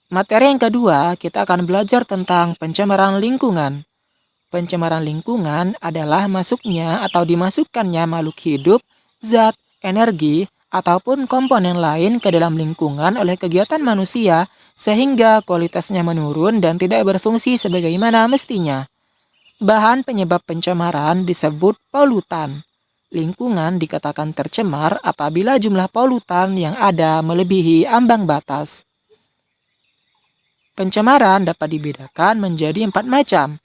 Materi yang kedua, kita akan belajar tentang pencemaran lingkungan. Pencemaran lingkungan adalah masuknya atau dimasukkannya makhluk hidup, zat, energi, ataupun komponen lain ke dalam lingkungan oleh kegiatan manusia sehingga kualitasnya menurun dan tidak berfungsi sebagaimana mestinya. Bahan penyebab pencemaran disebut polutan. Lingkungan dikatakan tercemar apabila jumlah polutan yang ada melebihi ambang batas. Pencemaran dapat dibedakan menjadi 4 macam,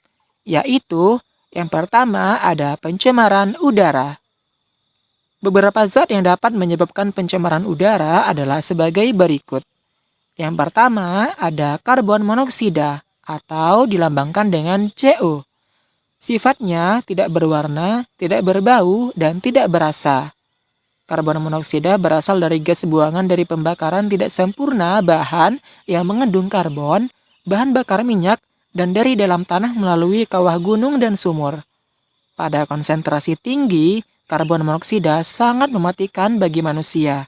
yaitu yang pertama ada pencemaran udara. Beberapa zat yang dapat menyebabkan pencemaran udara adalah sebagai berikut. Yang pertama ada karbon monoksida atau dilambangkan dengan CO. Sifatnya tidak berwarna, tidak berbau, dan tidak berasa. Karbon monoksida berasal dari gas buangan dari pembakaran tidak sempurna bahan yang mengandung karbon, bahan bakar minyak, dan dari dalam tanah melalui kawah gunung dan sumur. Pada konsentrasi tinggi, karbon monoksida sangat mematikan bagi manusia.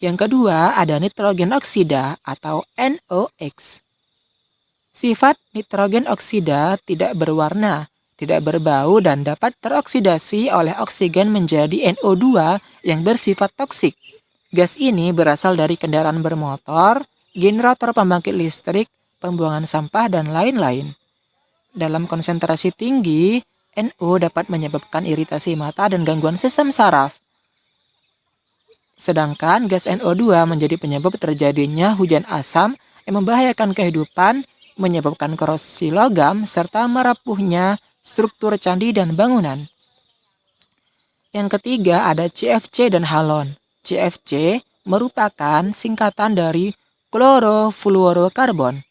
Yang kedua ada nitrogen oksida atau NOx. Sifat nitrogen oksida tidak berwarna, tidak berbau dan dapat teroksidasi oleh oksigen menjadi NO2 yang bersifat toksik. Gas ini berasal dari kendaraan bermotor, generator pembangkit listrik, pembuangan sampah, dan lain-lain. Dalam konsentrasi tinggi, NO dapat menyebabkan iritasi mata dan gangguan sistem saraf. Sedangkan gas NO2 menjadi penyebab terjadinya hujan asam yang membahayakan kehidupan, menyebabkan korosi logam, serta merapuhnya struktur candi dan bangunan. Yang ketiga ada CFC dan halon. CFC merupakan singkatan dari klorofluorokarbon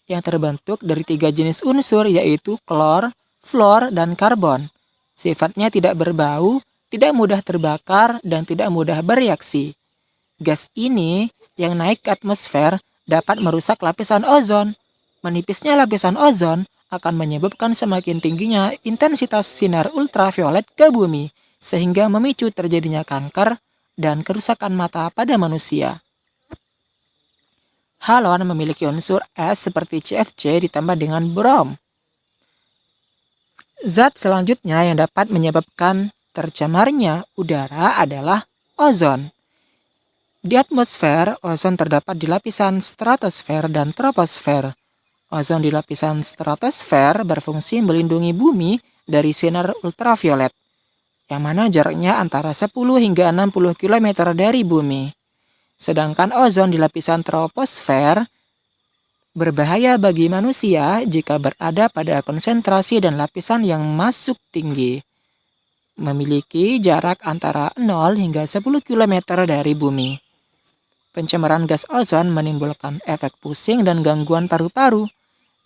yang terbentuk dari 3 jenis unsur yaitu klor, fluor, dan karbon. Sifatnya tidak berbau, tidak mudah terbakar, dan tidak mudah bereaksi. Gas ini yang naik ke atmosfer dapat merusak lapisan ozon. Menipisnya lapisan ozon akan menyebabkan semakin tingginya intensitas sinar ultraviolet ke bumi, sehingga memicu terjadinya kanker dan kerusakan mata pada manusia. Halon memiliki unsur S seperti CFC ditambah dengan brom. Zat selanjutnya yang dapat menyebabkan tercemarnya udara adalah ozon. Di atmosfer, ozon terdapat di lapisan stratosfer dan troposfer. Ozon di lapisan stratosfer berfungsi melindungi bumi dari sinar ultraviolet, yang mana jaraknya antara 10 hingga 60 km dari bumi. Sedangkan ozon di lapisan troposfer berbahaya bagi manusia jika berada pada konsentrasi dan lapisan yang masuk tinggi. Memiliki jarak antara 0 hingga 10 km dari bumi. Pencemaran gas ozon menimbulkan efek pusing dan gangguan paru-paru.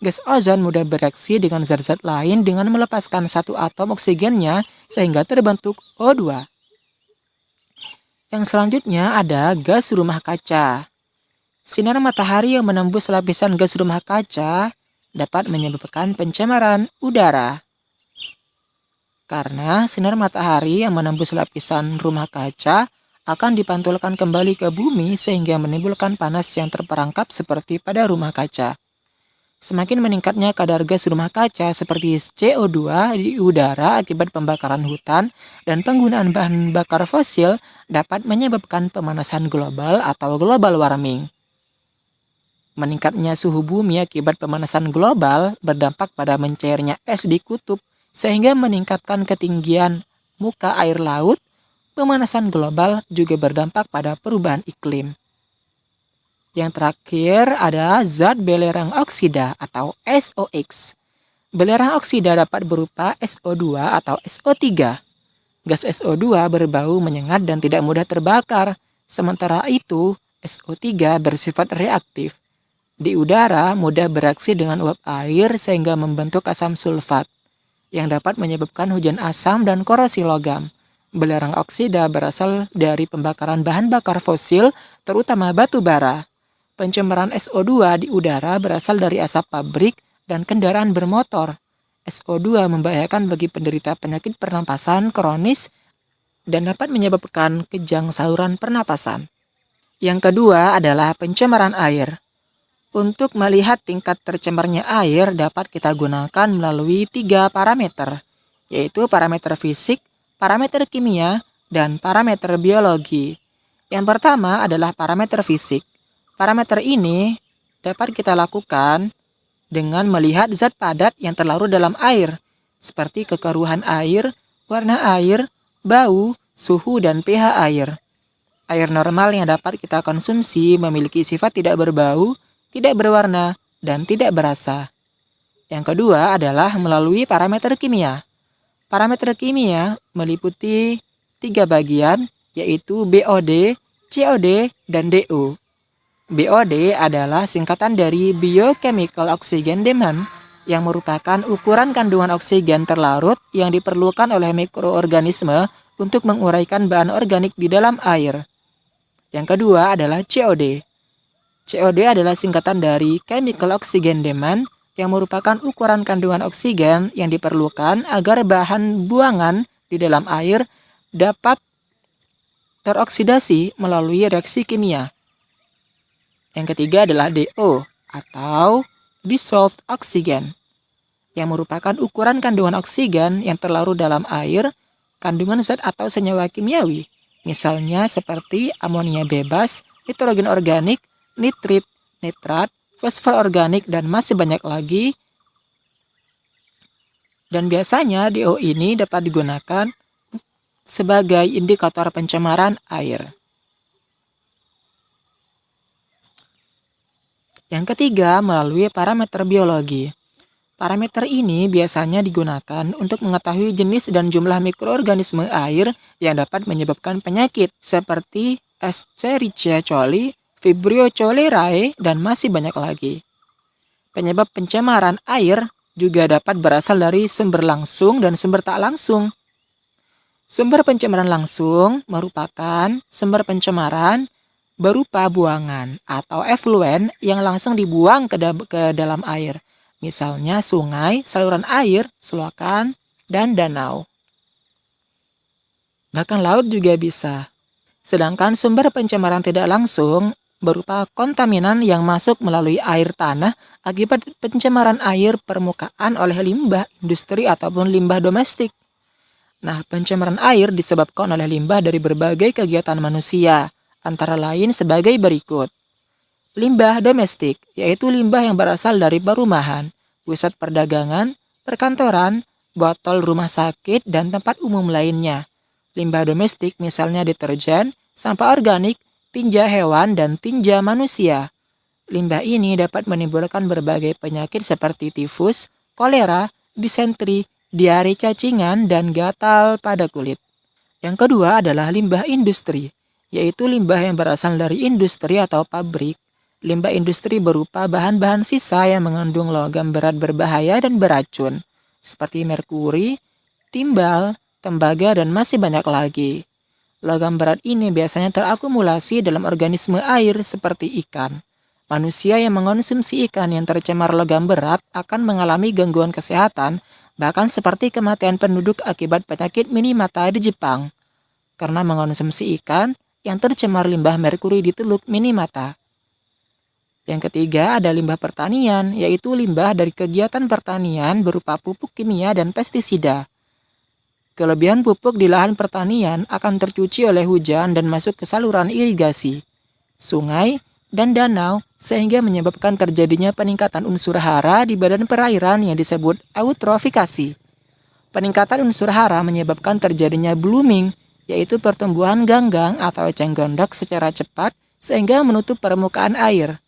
Gas ozon mudah bereaksi dengan zat-zat lain dengan melepaskan satu atom oksigennya sehingga terbentuk O2. Yang selanjutnya ada gas rumah kaca. Sinar matahari yang menembus lapisan gas rumah kaca dapat menyebabkan pencemaran udara. Karena sinar matahari yang menembus lapisan rumah kaca akan dipantulkan kembali ke bumi sehingga menimbulkan panas yang terperangkap seperti pada rumah kaca. Semakin meningkatnya kadar gas rumah kaca seperti CO2 di udara akibat pembakaran hutan dan penggunaan bahan bakar fosil dapat menyebabkan pemanasan global atau global warming. Meningkatnya suhu bumi akibat pemanasan global berdampak pada mencairnya es di kutub sehingga meningkatkan ketinggian muka air laut. Pemanasan global juga berdampak pada perubahan iklim. Yang terakhir ada zat belerang oksida atau SOx. Belerang oksida dapat berupa SO2 atau SO3. Gas SO2 berbau menyengat dan tidak mudah terbakar. Sementara itu, SO3 bersifat reaktif. Di udara mudah bereaksi dengan uap air sehingga membentuk asam sulfat yang dapat menyebabkan hujan asam dan korosi logam. Belerang oksida berasal dari pembakaran bahan bakar fosil, terutama batu bara. Pencemaran SO2 di udara berasal dari asap pabrik dan kendaraan bermotor. SO2 membahayakan bagi penderita penyakit pernapasan kronis dan dapat menyebabkan kejang saluran pernapasan. Yang kedua adalah pencemaran air. Untuk melihat tingkat tercemarnya air dapat kita gunakan melalui 3 parameter, yaitu parameter fisik, parameter kimia, dan parameter biologi. Yang pertama adalah parameter fisik. Parameter ini dapat kita lakukan dengan melihat zat padat yang terlarut dalam air, seperti kekeruhan air, warna air, bau, suhu, dan pH air. Air normal yang dapat kita konsumsi memiliki sifat tidak berbau, tidak berwarna, dan tidak berasa. Yang kedua adalah melalui parameter kimia. Parameter kimia meliputi 3 bagian, yaitu BOD, COD, dan DO. BOD adalah singkatan dari Biochemical Oxygen Demand, yang merupakan ukuran kandungan oksigen terlarut yang diperlukan oleh mikroorganisme untuk menguraikan bahan organik di dalam air. Yang kedua adalah COD. COD adalah singkatan dari Chemical Oxygen Demand, yang merupakan ukuran kandungan oksigen yang diperlukan agar bahan buangan di dalam air dapat teroksidasi melalui reaksi kimia. Yang ketiga adalah DO atau Dissolved Oxygen, yang merupakan ukuran kandungan oksigen yang terlarut dalam air, kandungan zat atau senyawa kimiawi, misalnya seperti amonia bebas, nitrogen organik, nitrit, nitrat, fosfor organik, dan masih banyak lagi. Dan biasanya DO ini dapat digunakan sebagai indikator pencemaran air. Yang ketiga, melalui parameter biologi. Parameter ini biasanya digunakan untuk mengetahui jenis dan jumlah mikroorganisme air yang dapat menyebabkan penyakit seperti Escherichia coli, Vibrio cholerae, dan masih banyak lagi. Penyebab pencemaran air juga dapat berasal dari sumber langsung dan sumber tak langsung. Sumber pencemaran langsung merupakan sumber pencemaran berupa buangan atau efluen yang langsung dibuang ke dalam air, misalnya sungai, saluran air, selokan, dan danau. Bahkan laut juga bisa. Sedangkan sumber pencemaran tidak langsung berupa kontaminan yang masuk melalui air tanah akibat pencemaran air permukaan oleh limbah industri ataupun limbah domestik. Nah, pencemaran air disebabkan oleh limbah dari berbagai kegiatan manusia, antara lain sebagai berikut. Limbah domestik, yaitu limbah yang berasal dari perumahan, pusat perdagangan, perkantoran, botol rumah sakit, dan tempat umum lainnya. Limbah domestik misalnya deterjen, sampah organik, tinja hewan, dan tinja manusia. Limbah ini dapat menimbulkan berbagai penyakit seperti tifus, kolera, disentri, diare cacingan, dan gatal pada kulit. Yang kedua adalah limbah industri, yaitu limbah yang berasal dari industri atau pabrik. Limbah industri berupa bahan-bahan sisa yang mengandung logam berat berbahaya dan beracun, seperti merkuri, timbal, tembaga, dan masih banyak lagi. Logam berat ini biasanya terakumulasi dalam organisme air seperti ikan. Manusia yang mengonsumsi ikan yang tercemar logam berat akan mengalami gangguan kesehatan, bahkan seperti kematian penduduk akibat penyakit Minamata di Jepang, karena mengonsumsi ikan yang tercemar limbah merkuri di Teluk Minamata. Yang ketiga ada limbah pertanian, yaitu limbah dari kegiatan pertanian berupa pupuk kimia dan pestisida. Kelebihan pupuk di lahan pertanian akan tercuci oleh hujan dan masuk ke saluran irigasi, sungai, dan danau, sehingga menyebabkan terjadinya peningkatan unsur hara di badan perairan yang disebut eutrofikasi. Peningkatan unsur hara menyebabkan terjadinya blooming, yaitu pertumbuhan ganggang atau eceng gondok secara cepat sehingga menutup permukaan air.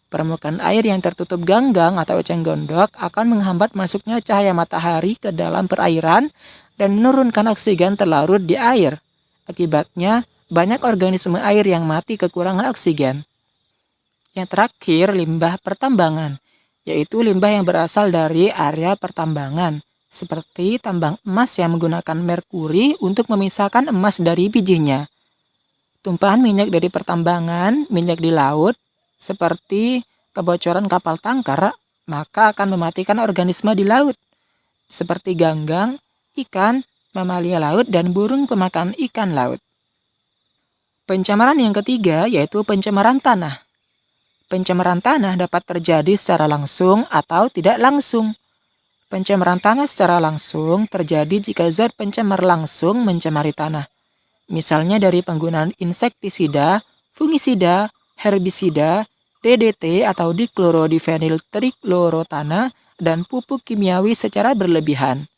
Permukaan air yang tertutup ganggang atau eceng gondok akan menghambat masuknya cahaya matahari ke dalam perairan dan menurunkan oksigen terlarut di air. Akibatnya, banyak organisme air yang mati kekurangan oksigen. Yang terakhir, limbah pertambangan, yaitu limbah yang berasal dari area pertambangan, seperti tambang emas yang menggunakan merkuri untuk memisahkan emas dari bijinya. Tumpahan minyak dari pertambangan, minyak di laut, seperti kebocoran kapal tangkar, maka akan mematikan organisme di laut, seperti ganggang, ikan, mamalia laut, dan burung pemakan ikan laut. Pencemaran yang ketiga yaitu pencemaran tanah. Pencemaran tanah dapat terjadi secara langsung atau tidak langsung. Pencemaran tanah secara langsung terjadi jika zat pencemar langsung mencemari tanah. Misalnya dari penggunaan insektisida, fungisida, herbisida, DDT atau diklorodivinil trichlorotana, dan pupuk kimiawi secara berlebihan.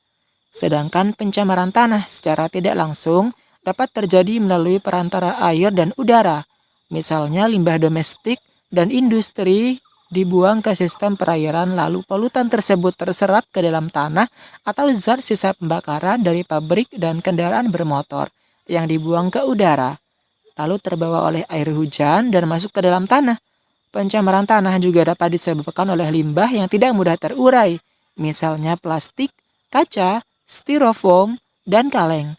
Sedangkan pencemaran tanah secara tidak langsung dapat terjadi melalui perantara air dan udara. Misalnya limbah domestik dan industri dibuang ke sistem perairan, lalu polutan tersebut terserap ke dalam tanah, atau zat sisa pembakaran dari pabrik dan kendaraan bermotor yang dibuang ke udara, lalu terbawa oleh air hujan dan masuk ke dalam tanah. Pencemaran tanah juga dapat disebabkan oleh limbah yang tidak mudah terurai, misalnya plastik, kaca, styrofoam, dan kaleng.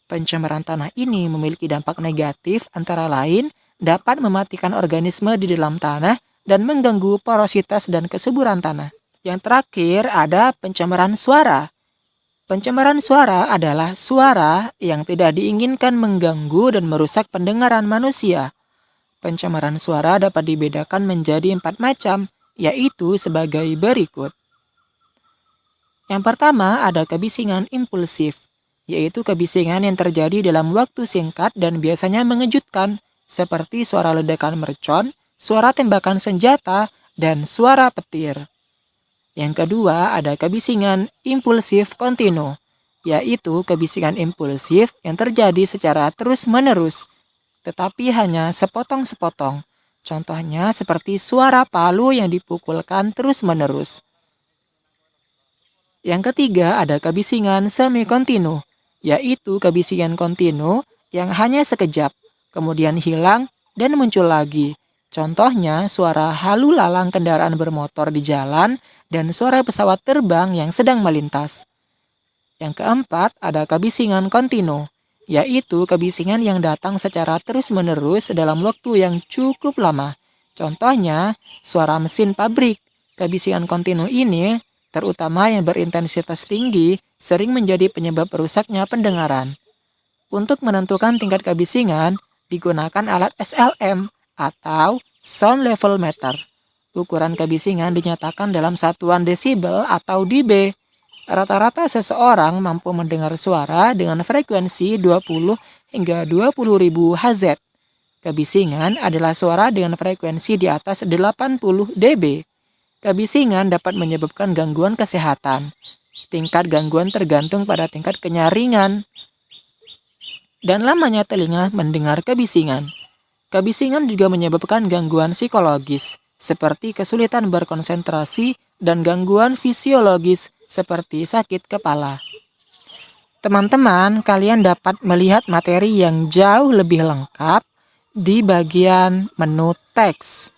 Pencemaran tanah ini memiliki dampak negatif, antara lain dapat mematikan organisme di dalam tanah dan mengganggu porositas dan kesuburan tanah. Yang terakhir ada pencemaran suara. Pencemaran suara adalah suara yang tidak diinginkan mengganggu dan merusak pendengaran manusia. Pencemaran suara dapat dibedakan menjadi 4 macam, yaitu sebagai berikut. Yang pertama ada kebisingan impulsif, yaitu kebisingan yang terjadi dalam waktu singkat dan biasanya mengejutkan, seperti suara ledakan mercon, suara tembakan senjata, dan suara petir. Yang kedua ada kebisingan impulsif kontinu, yaitu kebisingan impulsif yang terjadi secara terus-menerus, tetapi hanya sepotong-sepotong. Contohnya seperti suara palu yang dipukulkan terus-menerus. Yang ketiga ada kebisingan semi-kontinu, yaitu kebisingan kontinu yang hanya sekejap, kemudian hilang dan muncul lagi. Contohnya suara halu lalang kendaraan bermotor di jalan dan suara pesawat terbang yang sedang melintas. Yang keempat ada kebisingan kontinu, yaitu kebisingan yang datang secara terus-menerus dalam waktu yang cukup lama. Contohnya suara mesin pabrik. Kebisingan kontinu ini, terutama yang berintensitas tinggi, sering menjadi penyebab rusaknya pendengaran. Untuk menentukan tingkat kebisingan, digunakan alat SLM atau Sound Level Meter. Ukuran kebisingan dinyatakan dalam satuan desibel atau dB. Rata-rata seseorang mampu mendengar suara dengan frekuensi 20 hingga 20.000 Hz. Kebisingan adalah suara dengan frekuensi di atas 80 dB. Kebisingan dapat menyebabkan gangguan kesehatan. Tingkat gangguan tergantung pada tingkat kenyaringan dan lamanya telinga mendengar kebisingan. Kebisingan juga menyebabkan gangguan psikologis, seperti kesulitan berkonsentrasi dan gangguan fisiologis, seperti sakit kepala. Teman-teman, kalian dapat melihat materi yang jauh lebih lengkap di bagian menu teks.